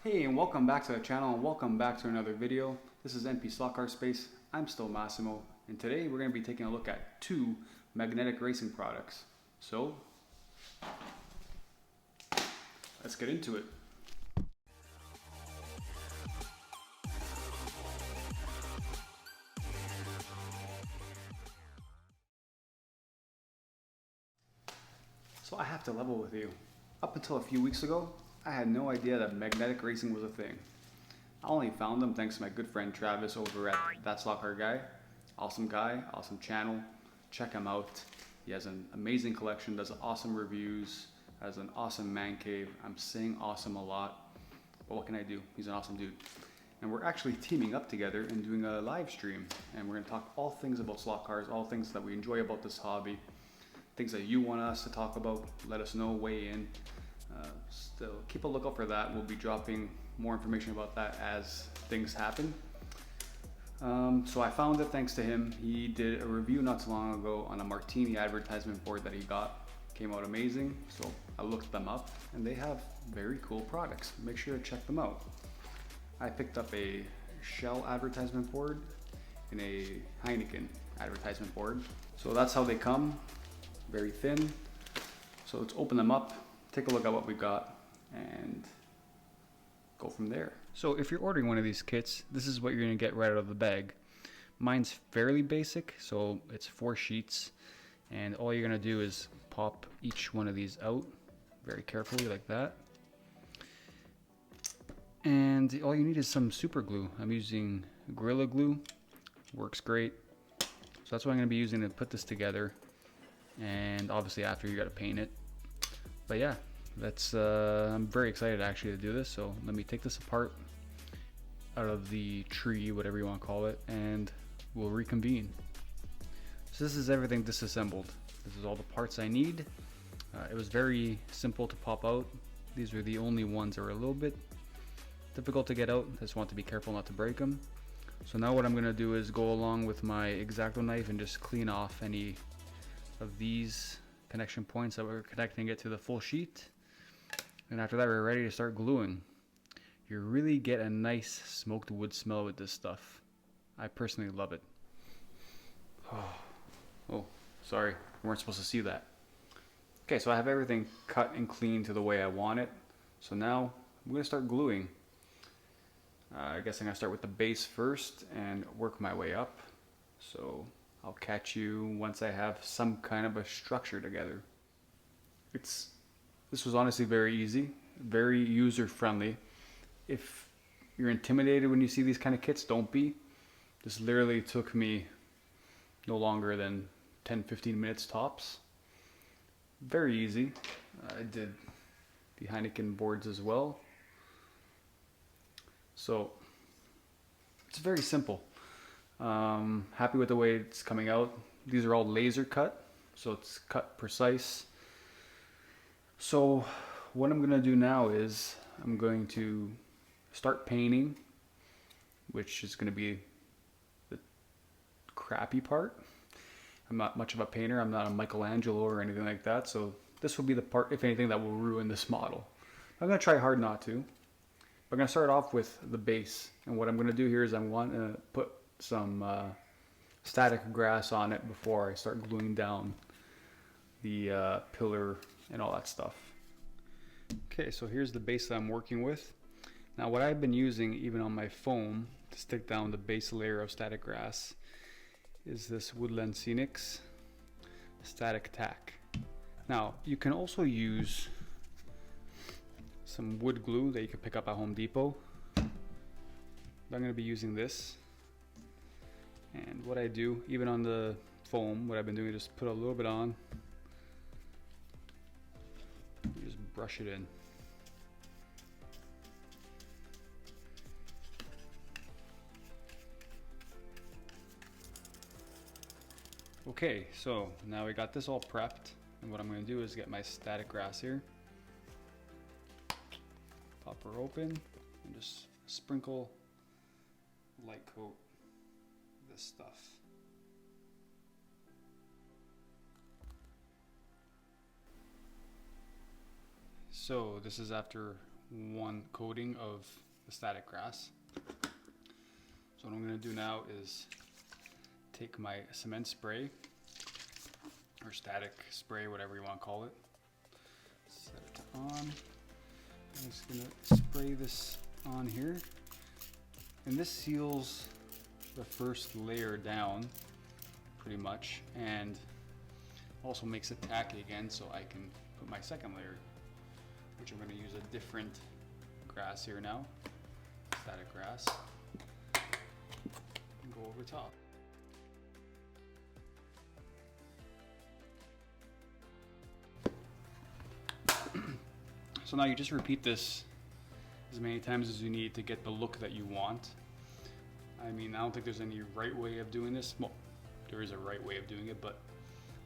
Hey, and welcome back to the channel and welcome back to another video. This is NP Slot Car Space. I'm still Massimo, and today we're going to be taking a look at two magnetic racing products. So, let's get into it. So I have to level with you. Up until a few weeks ago, I had no idea that magnetic racing was a thing. I only found them thanks to my good friend Travis over at That Slot Car Guy. Guy, awesome channel. Check him out. He has an amazing collection, does awesome reviews, has an awesome man cave. I'm saying awesome a lot, but what can I do? He's an awesome dude. And we're actually teaming up together and doing a live stream. And we're gonna talk all things about slot cars, all things that we enjoy about this hobby, things that you want us to talk about. Let us know, weigh in. Still keep a lookout for that. We'll be dropping more information about that as things happen. So I found it thanks to him. He did a review not too long ago on a Martini advertisement board that he got. Came out amazing. So I looked them up and they have very cool products. Make sure to check them out. I picked up a Shell advertisement board and a Heineken advertisement board. So that's how they come. Very thin. So let's open them up, take a look at what we've got, and go from there. So if you're ordering one of these kits, this is what you're gonna get right out of the bag. Mine's fairly basic, so it's 4 sheets, and all you're gonna do is pop each one of these out very carefully like that. And all you need is some super glue. I'm using Gorilla Glue, works great. So that's what I'm gonna be using to put this together. And obviously after you gotta paint it. But yeah, that's I'm very excited actually to do this. So let me take this apart out of the tree, whatever you want to call it, and we'll reconvene. So this is everything disassembled. This is all the parts I need. It was very simple to pop out. These were the only ones that were a little bit difficult to get out. I just want to be careful not to break them. So now what I'm gonna do is go along with my X-Acto knife and just clean off any of these connection points that we're connecting it to the full sheet. And after that, we're ready to start gluing. You really get a nice smoked wood smell with this stuff. I personally love it. Oh, sorry, we weren't supposed to see that. Okay, so I have everything cut and cleaned to the way I want it. So now I'm gonna start gluing. I guess I'm gonna start with the base first and work my way up. So I'll catch you once I have some kind of a structure together. This was honestly very easy, very user-friendly. If you're intimidated when you see these kind of kits, don't be. This literally took me no longer than 10-15 minutes tops. Very easy. I did the Heineken boards as well. So it's very simple. Happy with the way it's coming out. These are all laser cut, so it's cut precise. So what I'm gonna do now is I'm going to start painting, which is gonna be the crappy part. I'm not much of a painter. I'm not a Michelangelo or anything like that, so this will be the part, if anything, that will ruin this model. I'm gonna try hard not to. I'm gonna start off with the base, and what I'm gonna do here is I'm going to put some static grass on it before I start gluing down the pillar and all that stuff. Okay, so here's the base that I'm working with. Now what I've been using even on my foam to stick down the base layer of static grass is this Woodland Scenics Static Tack. Now you can also use some wood glue that you can pick up at Home Depot. But I'm going to be using this. And what I do, even on the foam, what I've been doing is just put a little bit on. Just brush it in. Okay, so now we got this all prepped. And what I'm going to do is get my static grass here. Pop her open and just sprinkle light coat this stuff. So this is after one coating of the static grass. So what I'm going to do now is take my cement spray, or static spray, whatever you want to call it. Set it on. I'm just going to spray this on here. And this seals the first layer down pretty much, and also makes it tacky again so I can put my second layer, which I'm going to use a different grass here now, static grass, and go over top. So now you just repeat this as many times as you need to get the look that you want. I mean, I don't think there's any right way of doing this. Well, there is a right way of doing it, but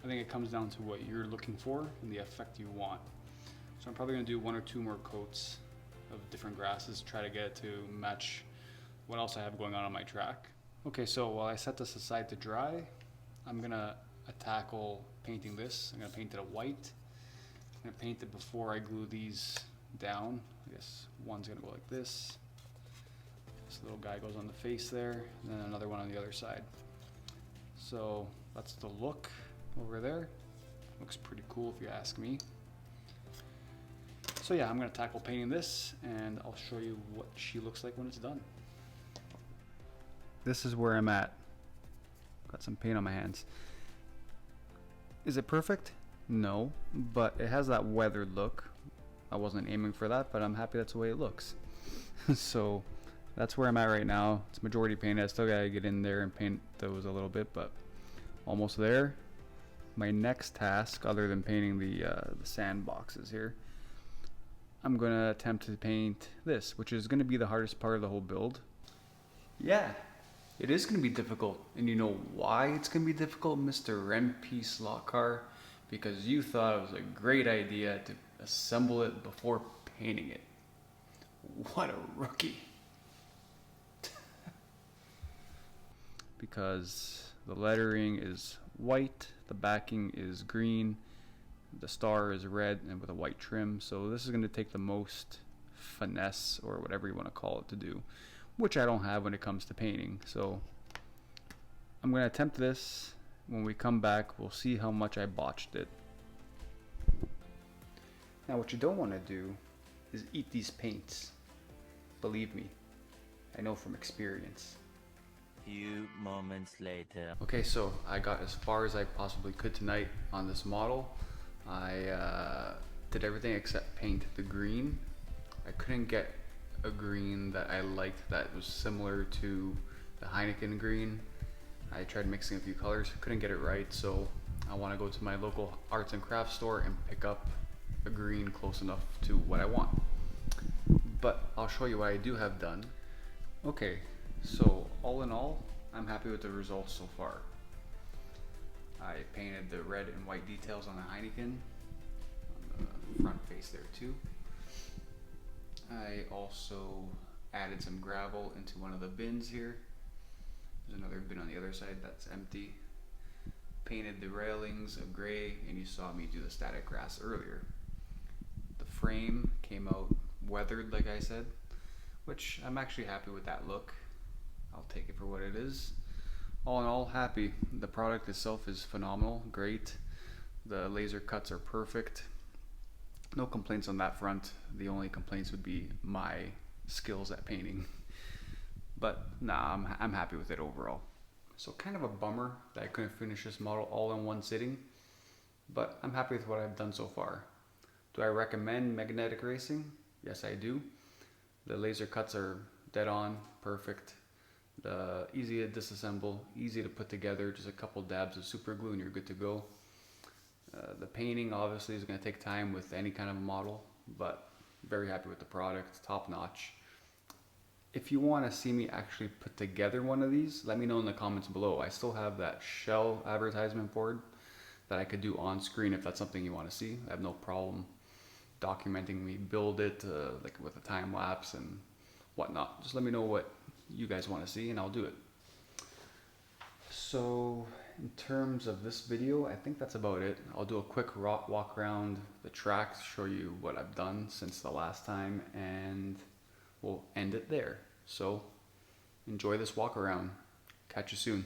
I think it comes down to what you're looking for and the effect you want. So I'm probably gonna do 1 or 2 more coats of different grasses, try to get it to match what else I have going on my track. Okay, so while I set this aside to dry, I'm gonna tackle painting this. I'm gonna paint it a white. I'm gonna paint it before I glue these down. I guess one's gonna go like this. This little guy goes on the face there, and then another one on the other side. So that's the look over there. Looks pretty cool if you ask me. So yeah, I'm gonna tackle painting this, and I'll show you what she looks like when it's done. This is where I'm at. Got some paint on my hands. Is it perfect? No, but it has that weathered look. I wasn't aiming for that, but I'm happy that's the way it looks. So that's where I'm at right now. It's majority painted. I still gotta get in there and paint those a little bit, but almost there. My next task, other than painting the sand boxes here, I'm gonna attempt to paint this, which is gonna be the hardest part of the whole build. Yeah, it is gonna be difficult, and you know why it's gonna be difficult, Mr. MP Slot Car? Because you thought it was a great idea to assemble it before painting it. What a rookie. Because the lettering is white, the backing is green, the star is red and with a white trim. So this is going to take the most finesse, or whatever you want to call it, to do, which I don't have when it comes to painting. So I'm going to attempt this. When we come back, we'll see how much I botched it. Now what you don't want to do is eat these paints. Believe me, I know from experience. Few moments later. Okay, so I got as far as I possibly could tonight on this model. I did everything except paint the green. I couldn't get a green that I liked that was similar to the Heineken green. I tried mixing a few colors, couldn't get it right, so I want to go to my local arts and crafts store and pick up a green close enough to what I want. But I'll show you what I do have done. Okay, so all in all, I'm happy with the results so far. I painted the red and white details on the Heineken, on the front face there too. I also added some gravel into one of the bins here. There's another bin on the other side that's empty. Painted the railings of gray, and you saw me do the static grass earlier. The frame came out weathered, like I said, which I'm actually happy with that look. I'll take it for what it is. All in all, happy. The product itself is phenomenal, great. The laser cuts are perfect. No complaints on that front. The only complaints would be my skills at painting. But nah, I'm happy with it overall. So kind of a bummer that I couldn't finish this model all in one sitting, but I'm happy with what I've done so far. Do I recommend magnetic racing? Yes, I do. The laser cuts are dead on, perfect. The easy to disassemble, easy to put together, just a couple dabs of super glue and you're good to go. The painting obviously is going to take time with any kind of model, but very happy with the product, top notch. If you want to see me actually put together one of these, let me know in the comments below. I still have that shell advertisement board that I could do on screen if that's something you want to see. I have no problem documenting me build it like with a time lapse and whatnot. Just let me know what you guys want to see and I'll do it. So in terms of this video, I think that's about it. I'll do a quick walk around the track, show you what I've done since the last time, and we'll end it there. So enjoy this walk around. Catch you soon.